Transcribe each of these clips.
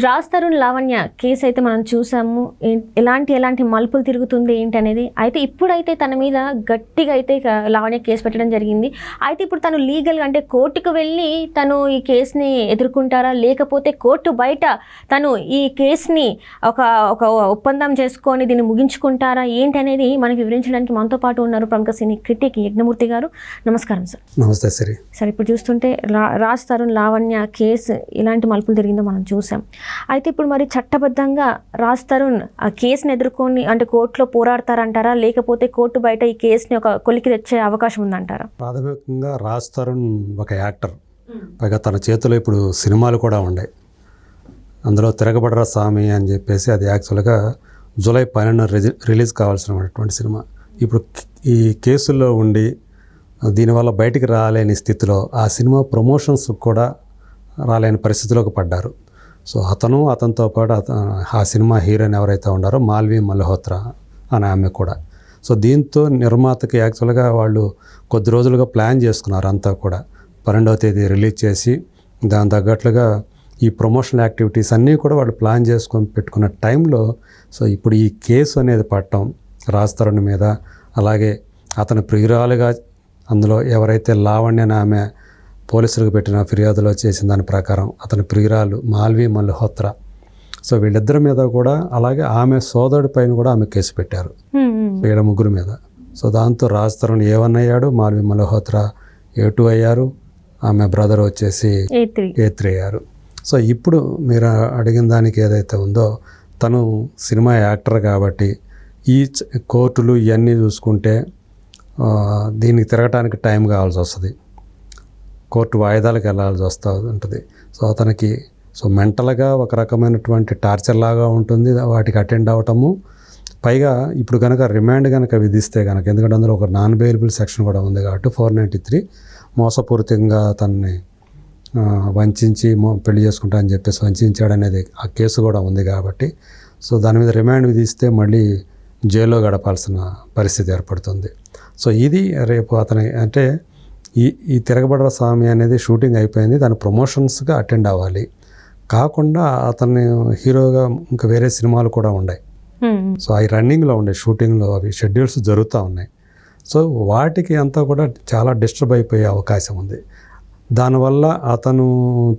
Raj Tarun Lavanya case అయితే మనం చూసాము. ఎలాంటి మలుపులు తిరుగుతుంది ఏంటనేది. అయితే ఇప్పుడైతే తన మీద గట్టిగా అయితే లావణ్య కేసు పెట్టడం జరిగింది. అయితే ఇప్పుడు తను లీగల్గా అంటే కోర్టుకు వెళ్ళి తను ఈ కేసుని ఎదుర్కొంటారా, లేకపోతే కోర్టు బయట తను ఈ కేసుని ఒక ఒక ఒప్పందం చేసుకొని దీన్ని ముగించుకుంటారా ఏంటనేది మనకి వివరించడానికి మనతో పాటు ఉన్నారు ప్రముఖ సినీ క్రిటిక్ యజ్ఞమూర్తి గారు. నమస్కారం సార్. నమస్తే సరే. సార్, ఇప్పుడు చూస్తుంటే రాజ్ తరుణ్ లావణ్య కేసు ఎలాంటి మలుపులు తిరిగిందో మనం చూసాం. అయితే ఇప్పుడు మరి చట్టబద్ధంగా రాజ్ తరుణ్ ఆ కేసుని ఎదుర్కొని అంటే కోర్టులో పోరాడతారంటారా, లేకపోతే కోర్టు బయట ఈ కేసుని ఒక కొలికి తెచ్చే అవకాశం ఉందంటారా? ప్రాథమికంగా రాజ్ తరుణ్ ఒక యాక్టర్, పైగా తన చేతిలో ఇప్పుడు సినిమాలు కూడా ఉన్నాయి. అందులో తిరగబడరా స్వామి అని చెప్పేసి అది యాక్చువల్గా జూలై 12 రిలీజ్ కావాల్సినటువంటి సినిమా. ఇప్పుడు ఈ కేసుల్లో ఉండి దీనివల్ల బయటికి రాలేని స్థితిలో ఆ సినిమా ప్రమోషన్స్ కూడా రాలేని పరిస్థితిలోకి పడ్డారు. సో అతనితో పాటు ఆ సినిమా హీరోయిన్ ఎవరైతే ఉన్నారో మాల్వి మల్హోత్రా అనే ఆమె కూడా. సో దీంతో నిర్మాతకి యాక్చువల్గా వాళ్ళు కొద్ది రోజులుగా ప్లాన్ చేసుకున్నారు. అంతా కూడా 12వ తేదీ రిలీజ్ చేసి దాని తగ్గట్లుగా ఈ ప్రమోషనల్ యాక్టివిటీస్ అన్నీ కూడా వాళ్ళు ప్లాన్ చేసుకొని పెట్టుకున్న టైంలో సో ఇప్పుడు ఈ కేసు అనేది పట్టడం రాజ్ తరుణ్ మీద, అలాగే అతని ప్రియురాలుగా అందులో ఎవరైతే లావణ్య అనే ఆమె పోలీసులకు పెట్టిన ఫిర్యాదులో చేసిన దాని ప్రకారం అతని ప్రియురాలు మాల్వి మల్హోత్రా, సో వీళ్ళిద్దరి మీద కూడా, అలాగే ఆమె సోదరుడి పైన కూడా ఆమె కేసు పెట్టారు వీళ్ళ ముగ్గురు మీద. సో దాంతో రాజ్ తరుణ్ A1 అయ్యాడు, మాల్వి మల్హోత్రా A2 అయ్యారు, ఆమె బ్రదర్ వచ్చేసి A3 అయ్యారు. సో ఇప్పుడు మీరు అడిగిన దానికి ఏదైతే ఉందో, తను సినిమా యాక్టర్ కాబట్టి ఈ కోర్టులు ఇవన్నీ చూసుకుంటే దీనికి తిరగటానికి టైం కావాల్సి వస్తుంది, కోర్టు వాయిదాలకు వెళ్ళాల్సి ఉంటుంది. సో అతనికి మెంటల్గా ఒక రకమైనటువంటి టార్చర్ లాగా ఉంటుంది వాటికి అటెండ్ అవ్వటము. పైగా ఇప్పుడు కనుక రిమాండ్ కనుక విధిస్తే కనుక, ఎందుకంటే అందులో ఒక నాన్ బెయిలబుల్ సెక్షన్ కూడా ఉంది కాబట్టి 493 మోసపూరితంగా తనని వంచించి పెళ్లి చేసుకుంటా అని చెప్పేసి వంచాడు అనేది ఆ కేసు కూడా ఉంది కాబట్టి, సో దాని మీద రిమాండ్ విధిస్తే మళ్ళీ జైల్లో గడపాల్సిన పరిస్థితి ఏర్పడుతుంది. సో ఇది రేపు అతని అంటే ఈ తిరగబడర స్వామి అనేది షూటింగ్ అయిపోయింది, దాని ప్రమోషన్స్గా అటెండ్ అవ్వాలి. కాకుండా అతన్ని హీరోగా ఇంకా వేరే సినిమాలు కూడా ఉన్నాయి. సో అవి రన్నింగ్లో ఉండే, షూటింగ్లో అవి షెడ్యూల్స్ జరుగుతూ ఉన్నాయి. సో వాటికి అంతా కూడా చాలా డిస్టర్బ్ అయిపోయే అవకాశం ఉంది. దానివల్ల అతను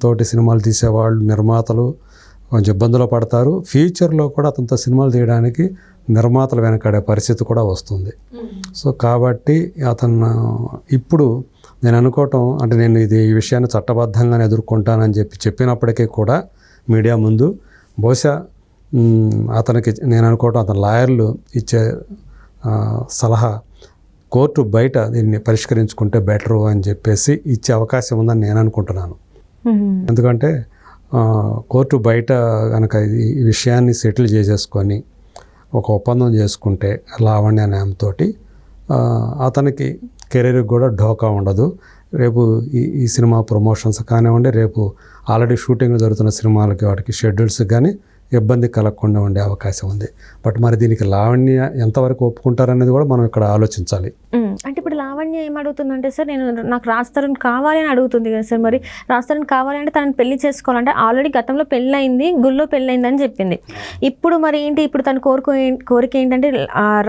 తోటి సినిమాలు తీసేవాళ్ళు, నిర్మాతలు కొంచెం ఇబ్బందులు పడతారు. ఫ్యూచర్లో కూడా అతనితో సినిమాలు తీయడానికి నిర్మాతలు వెనకాడే పరిస్థితి కూడా వస్తుంది. సో కాబట్టి అతను ఇప్పుడు నేను అనుకోవటం అంటే నేను ఈ విషయాన్ని చట్టబద్ధంగానే ఎదుర్కొంటానని చెప్పినప్పటికీ కూడా మీడియా ముందు బహుశా అతనికి నేను అనుకోవటం అతని లాయర్లు ఇచ్చే సలహా కోర్టు బయట దీన్ని పరిష్కరించుకుంటే బెటరు అని చెప్పేసి ఇచ్చే అవకాశం ఉందని నేను అనుకుంటున్నాను. ఎందుకంటే కోర్టు బయట కనుక ఈ విషయాన్ని సెటిల్ చేసేసుకొని ఒక ఒప్పందం చేసుకుంటే లావణ్య న్యాయంతోటి అతనికి కెరీర్కి కూడా ఢోకా ఉండదు. రేపు ఈ సినిమా ప్రమోషన్స్ కానివ్వండి, రేపు ఆల్రెడీ షూటింగ్లు జరుగుతున్న సినిమాలకి వాటికి షెడ్యూల్స్ కానీ ఇబ్బంది కలగకుండా ఉండే అవకాశం ఉంది. బట్ మరి దీనికి లావణ్య ఎంతవరకు ఒప్పుకుంటారనేది కూడా మనం ఇక్కడ ఆలోచించాలి. అంటే ఇప్పుడు లావణ్య ఏమడుగుతుందంటే సార్, నాకు రాజ్ తరుణ్ కావాలి అని అడుగుతుంది కదా సార్. మరి రాజ్ తరుణ్ కావాలంటే తనని పెళ్లి చేసుకోవాలంటే ఆల్రెడీ గతంలో పెళ్ళయింది, గుళ్ళో పెళ్ళయింది అని చెప్పింది. ఇప్పుడు మరి ఏంటి, ఇప్పుడు తన కోరిక ఏంటంటే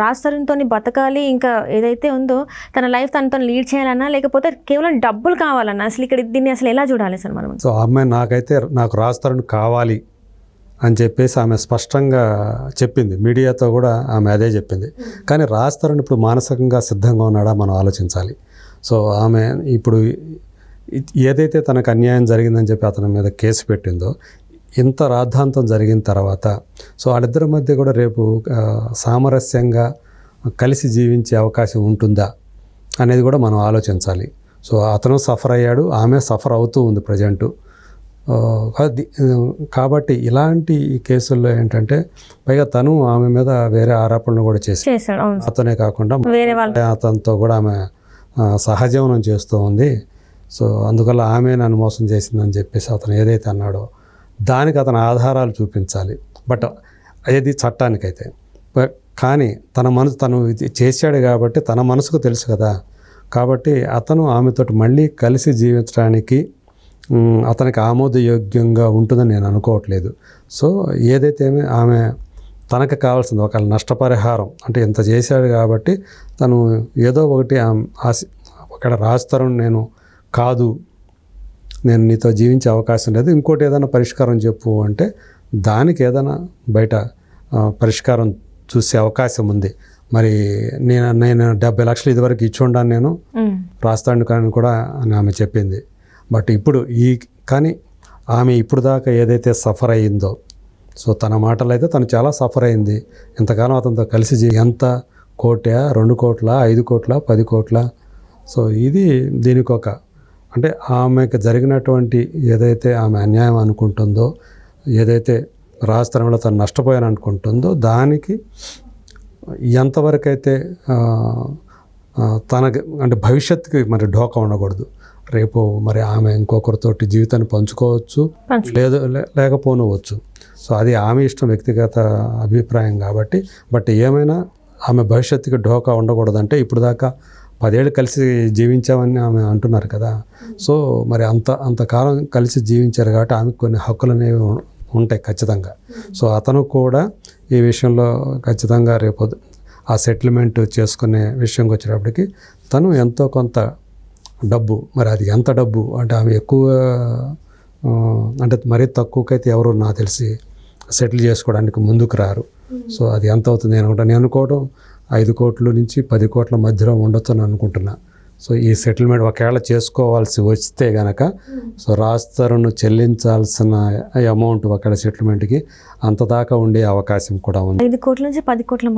రాజ్ తరుణ్తో బతకాలి, ఇంకా ఏదైతే ఉందో తన లైఫ్ తనతో లీడ్ చేయాలన్నా, లేకపోతే కేవలం డబ్బులు కావాలన్నా, అసలు ఇక్కడ దీన్ని అసలు ఎలా చూడాలి సార్ మనం? సో అమ్మాయి నాకు రాజ్ తరుణ్ కావాలి అని చెప్పేసి ఆమె స్పష్టంగా చెప్పింది, మీడియాతో కూడా ఆమె అదే చెప్పింది. కానీ రాజ్ తరుణ్ ఇప్పుడు మానసికంగా సిద్ధంగా ఉన్నాడా మనం ఆలోచించాలి. సో ఆమె ఇప్పుడు ఏదైతే తనకు అన్యాయం జరిగిందని చెప్పి అతని మీద కేసు పెట్టిందో, ఇంత రాద్ధాంతం జరిగిన తర్వాత సో వాళ్ళిద్దరి మధ్య కూడా రేపు సామరస్యంగా కలిసి జీవించే అవకాశం ఉంటుందా అనేది కూడా మనం ఆలోచించాలి. సో అతను సఫర్ అయ్యాడు, ఆమె సఫర్ అవుతూ ఉంది ప్రజెంటు. కాబట్టి ఇలాంటి కేసుల్లో ఏంటంటే పైగా తను ఆమె మీద వేరే ఆరోపణలు కూడా చేశాడు. అతనే కాకుండా అతనితో కూడా ఆమె సహజీవనం చేస్తూ ఉంది. సో అందువల్ల ఆమె నన్ను మోసం చేసిందని చెప్పేసి అతను ఏదైతే అన్నాడో దానికి అతను ఆధారాలు చూపించాలి. బట్ అది చట్టానికైతే కానీ తను ఇది చేశాడు కాబట్టి తన మనసుకు తెలుసు కదా. కాబట్టి అతను ఆమెతోటి మళ్ళీ కలిసి జీవించడానికి అతనికి ఆమోదయోగ్యంగా ఉంటుందని నేను అనుకోవట్లేదు. సో ఏదైతే ఆమె తనకు కావాల్సింది ఒకవేళ నష్టపరిహారం అంటే ఇంత చేశాడు కాబట్టి తను ఏదో ఒకటి ఒకవేళ రాస్తారు నేను కాదు నేను నీతో జీవించే అవకాశం లేదు, ఇంకోటి ఏదైనా పరిష్కారం చెప్పు అంటే దానికి ఏదైనా బయట పరిష్కారం చూసే అవకాశం ఉంది. మరి నేను 70 లక్షలు ఇదివరకు ఇచ్చి ఉండాను నేను రాస్తాను కానీ కూడా అని ఆమె చెప్పింది. బట్ ఇప్పుడు కానీ ఆమె ఇప్పుడు దాకా ఏదైతే సఫర్ అయ్యిందో, సో తన మాటలు అయితే తను చాలా సఫర్ అయింది. ఇంతకాలం అతనితో కలిసి ఎంత 1 కోటి 2 కోట్ల 5 కోట్ల 10 కోట్ల. సో ఇది దీనికి అంటే ఆమెకు జరిగినటువంటి ఏదైతే ఆమె అన్యాయం అనుకుంటుందో, ఏదైతే రాజస్థానంలో తను నష్టపోయాను అనుకుంటుందో దానికి ఎంతవరకు అయితే తనకి అంటే భవిష్యత్తుకి మరి ఢోకా ఉండకూడదు. రేపు మరి ఆమె ఇంకొకరితోటి జీవితాన్ని పంచుకోవచ్చు, లేకపోనవచ్చు. సో అది ఆమె ఇష్టం, వ్యక్తిగత అభిప్రాయం కాబట్టి. బట్ ఏమైనా ఆమె భవిష్యత్తుకి ఢోకా ఉండకూడదంటే ఇప్పుడు దాకా 10 ఏళ్ళు కలిసి జీవించామని ఆమె అంటున్నారు కదా. సో మరి అంతకాలం కలిసి జీవించారు కాబట్టి ఆమెకు కొన్ని హక్కులు అనేవి ఉంటాయి ఖచ్చితంగా. సో అతను కూడా ఈ విషయంలో ఖచ్చితంగా రేపు ఆ సెటిల్మెంట్ చేసుకునే విషయంకి వచ్చేటప్పటికి తను ఎంతో కొంత డబ్బు, మరి అది ఎంత డబ్బు అంటే ఆమె ఎక్కువ అంటే మరీ తక్కువకైతే ఎవరు నాకు తెలిసి సెటిల్ చేసుకోవడానికి ముందుకు రారు. సో అది ఎంత అవుతుంది నేను అనుకోవడం 5 కోట్ల నుంచి 10 కోట్ల మధ్యలో ఉండొచ్చు అని అనుకుంటున్నా. సో ఈ సెటిల్మెంట్ ఒకవేళ చేసుకోవాల్సి వస్తే కనుక సో రాజస్థాను చెల్లించాల్సిన అమౌంట్ ఒకవేళ సెటిల్మెంట్కి అంత దాకా ఉండే అవకాశం కూడా ఉంది. 5 కోట్ల నుంచి 10 కోట్ల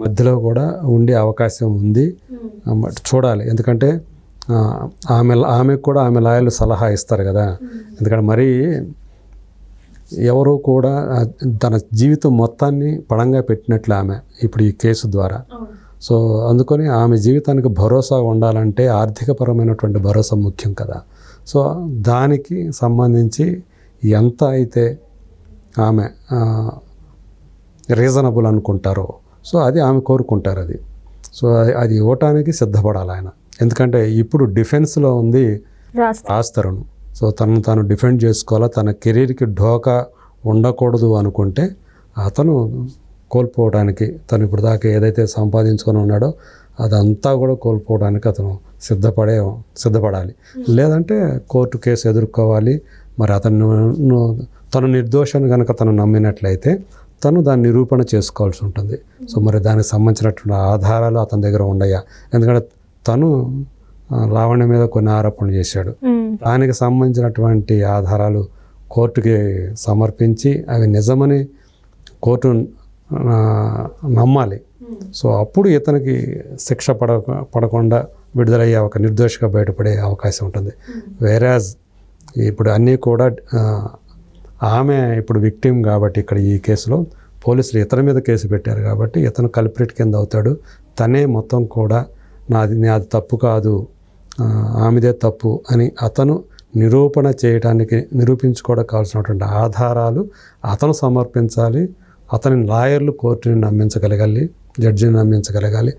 మధ్యలో కూడా ఉండే అవకాశం ఉంది. చూడాలి, ఎందుకంటే ఆమెకు కూడా ఆమె లాయర్లు సలహా ఇస్తారు కదా. ఎందుకంటే మరీ ఎవరు కూడా తన జీవితం మొత్తాన్ని పణంగా పెట్టినట్లు ఆమె ఇప్పుడు ఈ కేసు ద్వారా. సో అందుకని ఆమె జీవితానికి భరోసా ఉండాలంటే ఆర్థికపరమైనటువంటి భరోసా ముఖ్యం కదా. సో దానికి సంబంధించి ఎంత అయితే ఆమె రీజనబుల్ అనుకుంటారో సో అది ఆమె కోరుకుంటారు. అది సో అది ఇవ్వటానికి సిద్ధపడాలి ఆయన. ఎందుకంటే ఇప్పుడు డిఫెన్స్లో ఉంది రాజస్థాను. సో తను డిఫెండ్ చేసుకోవాలా, తన కెరీర్కి ఢోకా ఉండకూడదు అనుకుంటే అతను కోల్పోవడానికి తను ఇప్పుడు దాకా ఏదైతే సంపాదించుకొని ఉన్నాడో అదంతా కూడా కోల్పోవడానికి అతను సిద్ధపడాలి. లేదంటే కోర్టు కేసు ఎదుర్కోవాలి. మరి తను నిర్దోషాన్ని కనుక తను నమ్మినట్లయితే తను దాన్ని నిరూపణ చేసుకోవాల్సి ఉంటుంది. సో మరి దానికి సంబంధించినటువంటి ఆధారాలు అతని దగ్గర ఉండయా? ఎందుకంటే తను లావణ్య మీద కొన్ని ఆరోపణలు చేశాడు. దానికి సంబంధించినటువంటి ఆధారాలు కోర్టుకి సమర్పించి అవి నిజమని కోర్టు నమ్మాలి. సో అప్పుడు ఇతనికి శిక్ష పడకుండా విడుదలయ్యే ఒక నిర్దోషిగా బయటపడే అవకాశం ఉంటుంది. వేరాజ్ ఇప్పుడు అన్నీ కూడా ఆమె ఇప్పుడు విక్టిమ్ కాబట్టి ఇక్కడ ఈ కేసులో పోలీసులు ఇతని మీద కేసు పెట్టారు కాబట్టి ఇతను కల్ప్రిట్ కింద అవుతాడు. తనే మొత్తం కూడా నాది తప్పు కాదు, ఆమెదే తప్పు అని అతను నిరూపించుకోవడం కావాల్సినటువంటి ఆధారాలు అతను సమర్పించాలి. అతని లాయర్లు కోర్టుని నమ్మించగలగాలి, జడ్జిని నమ్మించగలగాలి.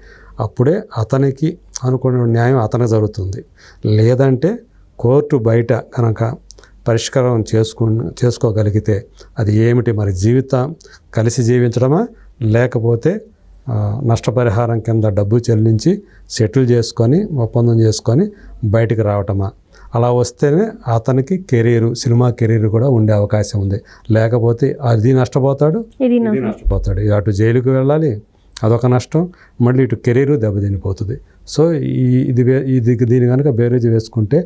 అప్పుడే అతనికి అనుకున్న న్యాయం అతనికి జరుగుతుంది. లేదంటే కోర్టు బయట కనుక పరిష్కారం చేసుకోగలిగితే అది ఏమిటి మరి కలిసి జీవించడమా లేకపోతే నష్టపరిహారం కింద డబ్బు చెల్లించి సెటిల్ చేసుకొని ఒప్పందం చేసుకొని బయటికి రావటమా? అలా వస్తేనే అతనికి సినిమా కెరీర్ కూడా ఉండే అవకాశం ఉంది. లేకపోతే అది నష్టపోతాడు, ఇది నష్టపోతాడు. అటు జైలుకి వెళ్ళాలి, అదొక నష్టం, మళ్ళీ ఇటు కెరీరు దెబ్బతినిపోతుంది. సో దీని కనుక బేరేజ్ వేసుకుంటే